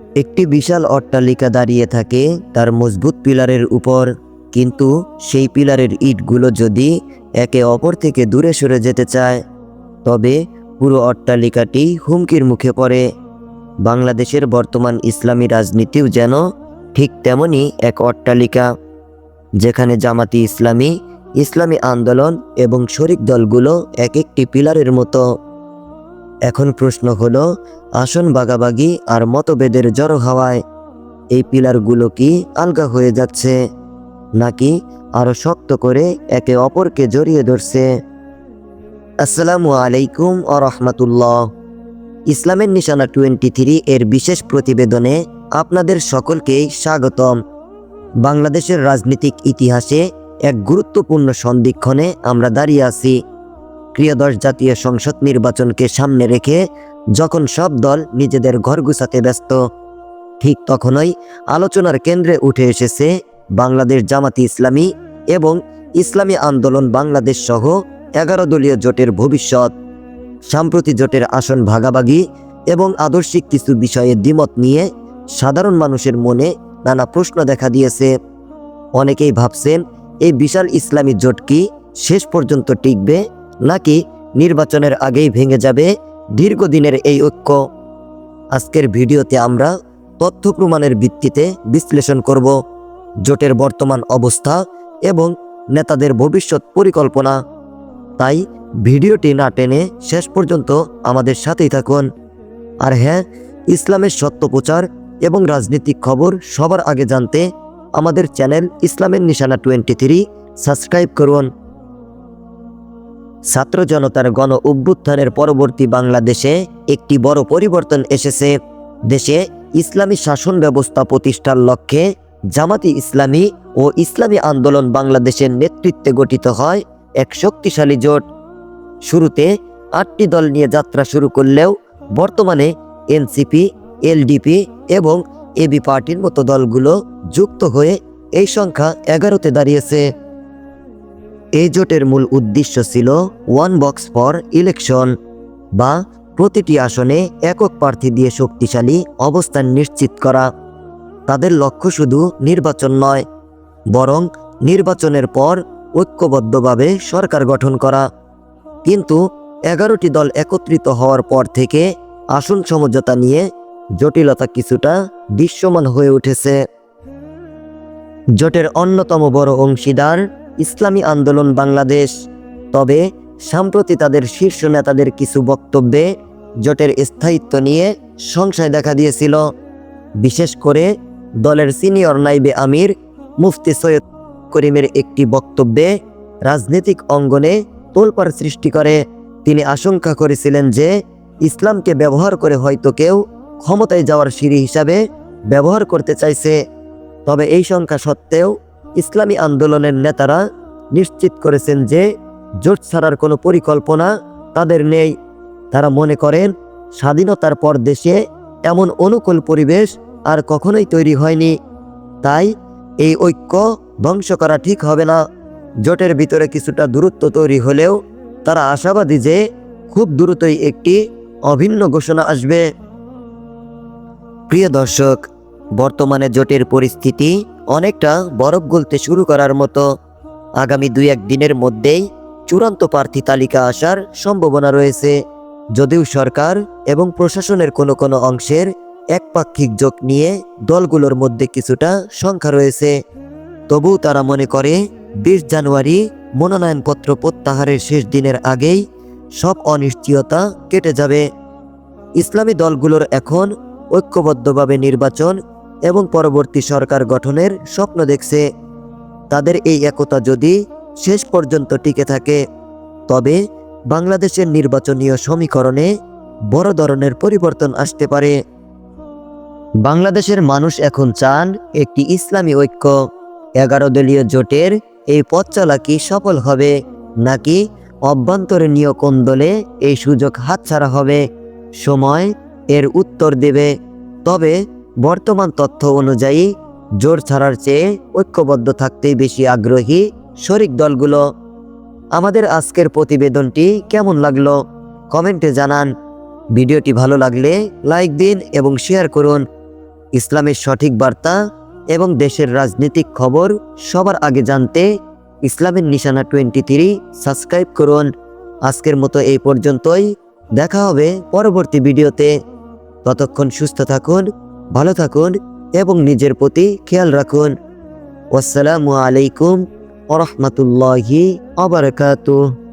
একটি বিশাল অট্টালিকা দাঁড়িয়ে থাকে তার মজবুত পিলারের উপর, কিন্তু সেই পিলারের ইটগুলো যদি একে অপর থেকে দূরে সরে যেতে চায় তবে পুরো অট্টালিকাটি হুমকির মুখে পড়ে। বাংলাদেশের বর্তমান ইসলামী রাজনীতিও যেন ঠিক তেমনই এক অট্টালিকা, যেখানে জামাতি ইসলামী, ইসলামী আন্দোলন এবং শরিক দলগুলো এক একটি পিলারের মতো। এখন প্রশ্ন হলো, আসন ভাগাভাগি আর মতভেদের জড়ো হওয়ায় এই পিলারগুলো কি আলগা হয়ে যাচ্ছে, নাকি আরো শক্ত করে একে অপরকে জড়িয়ে ধরছে? আসসালামু আলাইকুম ওয়া রাহমাতুল্লাহ। ইসলামের নিশানা 23 এর বিশেষ প্রতিবেদনে আপনাদের সকলকেই স্বাগতম। বাংলাদেশের রাজনৈতিক ইতিহাসে এক গুরুত্বপূর্ণ সন্ধিক্ষণে আমরা দাঁড়িয়ে আছি। ত্রয়োদশ জাতীয় সংসদ নির্বাচনকে সামনে রেখে যখন সব দল নিজেদের ঘর গুছাতে ব্যস্ত, ঠিক তখনই আলোচনার কেন্দ্রে উঠে এসেছে বাংলাদেশ জামাতি ইসলামী এবং ইসলামী আন্দোলন বাংলাদেশ সহ 11 দলীয় জোটের ভবিষ্যৎ। সাম্প্রতিক জোটের আসন ভাগাভাগি এবং আদর্শিক কিছু বিষয়ে দ্বিমত নিয়ে সাধারণ মানুষের মনে নানা প্রশ্ন দেখা দিয়েছে। অনেকেই ভাবছেন, এই বিশাল ইসলামী জোট কি শেষ পর্যন্ত টিকবে, নাকি নির্বাচনের আগেই ভেঙে যাবে দীর্ঘদিনের এই ঐক্য? আজকের ভিডিওতে আমরা তথ্য প্রমাণের ভিত্তিতে বিশ্লেষণ করব জোটের বর্তমান অবস্থা এবং নেতাদের ভবিষ্যৎ পরিকল্পনা। তাই ভিডিওটি না টেনে শেষ পর্যন্ত আমাদের সাথেই থাকুন। আর হ্যাঁ, ইসলামের সত্য প্রচার এবং রাজনৈতিক খবর সবার আগে জানতে আমাদের চ্যানেল ইসলামের নিশানা 23 সাবস্ক্রাইব করুন। ছাত্র জনতার গণ অভ্যুত্থানের পরবর্তী বাংলাদেশে একটি বড় পরিবর্তন এসেছে। দেশে ইসলামী শাসন ব্যবস্থা প্রতিষ্ঠার লক্ষ্যে জামাতি ইসলামী ও ইসলামী আন্দোলন বাংলাদেশের নেতৃত্বে গঠিত হয় এক শক্তিশালী জোট। শুরুতে 8টি দল নিয়ে যাত্রা শুরু করলেও বর্তমানে এনসিপি, এলডিপি এবং এবি পার্টির মতো দলগুলো যুক্ত হয়ে এই সংখ্যা 11তে দাঁড়িয়েছে। এই জোটের মূল উদ্দেশ্য ছিল ওয়ান বক্স ফর ইলেকশন, বা প্রতিটি আসনে একক প্রার্থী দিয়ে শক্তিশালী অবস্থান নিশ্চিত করা। তাদের লক্ষ্য শুধু নির্বাচন নয়, বরং নির্বাচনের পর ঐক্যবদ্ধভাবে সরকার গঠন করা। কিন্তু 11টি দল একত্রিত হওয়ার পর থেকে আসন সমঝোতা নিয়ে জটিলতা কিছুটা দৃশ্যমান হয়ে উঠেছে। জোটের অন্যতম বড় অংশীদার ইসলামী আন্দোলন বাংলাদেশ। তবে সম্প্রতি তাদের শীর্ষ নেতাদের কিছু বক্তব্যে জোটের স্থায়িত্ব নিয়ে সংশয় দেখা দিয়েছিল। বিশেষ করে দলের সিনিয়র নাইবে আমির মুফতি সৈয়দ করিমের একটি বক্তব্যে রাজনৈতিক অঙ্গনে তোলপাড় সৃষ্টি করে। তিনি আশঙ্কা করেছিলেন যে ইসলামকে ব্যবহার করে হয়তো কেউ ক্ষমতায় যাওয়ার সিঁড়ি হিসাবে ব্যবহার করতে চাইছে। তবে এই সংখ্যা সত্ত্বেও ইসলামী আন্দোলনের নেতারা নিশ্চিত করেছেন যে জোট ছাড়ার কোনো পরিকল্পনা তাদের নেই। তারা মনে করেন, স্বাধীনতার পর দেশে এমন অনুকূল পরিবেশ আর কখনোই তৈরি হয়নি। তাই এই ঐক্য ধ্বংস করা ঠিক হবে না। জোটের ভিতরে কিছুটা দূরত্ব তৈরি হলেও তারা আশাবাদী যে খুব দ্রুতই একটি অভিন্ন ঘোষণা আসবে। প্রিয় দর্শক, বর্তমানে জোটের পরিস্থিতি অনেকটা বরফ গলতে শুরু করার মতো। আগামী 2-1 দিনের মধ্যেই চূড়ান্ত প্রার্থী তালিকা আসার সম্ভাবনা রয়েছে। যদিও সরকার এবং প্রশাসনের কোনো কোনো অংশের একপাক্ষিক যোগ নিয়ে দলগুলোর মধ্যে কিছুটা সংখ্যা রয়েছে, তবু তারা মনে করে 20 জানুয়ারি মনোনয়নপত্র প্রত্যাহারের শেষ দিনের আগেই সব অনিশ্চয়তা কেটে যাবে। ইসলামী দলগুলোর এখন ঐক্যবদ্ধভাবে নির্বাচন এবং পরবর্তী সরকার গঠনের স্বপ্ন দেখছে। তাদের এই একতা যদি শেষ পর্যন্ত টিকে থাকে, তবে বাংলাদেশের নির্বাচনীয় সমীকরণে বড় ধরনের পরিবর্তন আসতে পারে। বাংলাদেশের মানুষ এখন চান একটি ইসলামী ঐক্য। 11 দলীয় জোটের এই পথ চলা কি সফল হবে, নাকি অভ্যন্তরীণ কোন্দলে এই সুযোগ হাতছাড়া হবে? সময় এর উত্তর দেবে। তবে বর্তমান তথ্য অনুযায়ী জোট ছাড়ার চেয়ে ঐক্যবদ্ধ থাকতেই বেশি আগ্রহী শরিক দলগুলো। আমাদের আজকের প্রতিবেদনটি কেমন লাগলো কমেন্টে জানান। ভিডিওটি ভালো লাগলে লাইক দিন এবং শেয়ার করুন। ইসলামের সঠিক বার্তা এবং দেশের রাজনৈতিক খবর সবার আগে জানতে ইসলামের নিশানা 23 সাবস্ক্রাইব করুন। আজকের মতো এই পর্যন্তই, দেখা হবে পরবর্তী ভিডিওতে। ততক্ষণ সুস্থ থাকুন, ভালো থাকুন এবং নিজের প্রতি খেয়াল রাখুন। আসসালামু আলাইকুম ওয়া রাহমাতুল্লাহি ওয়া বারাকাতুহু।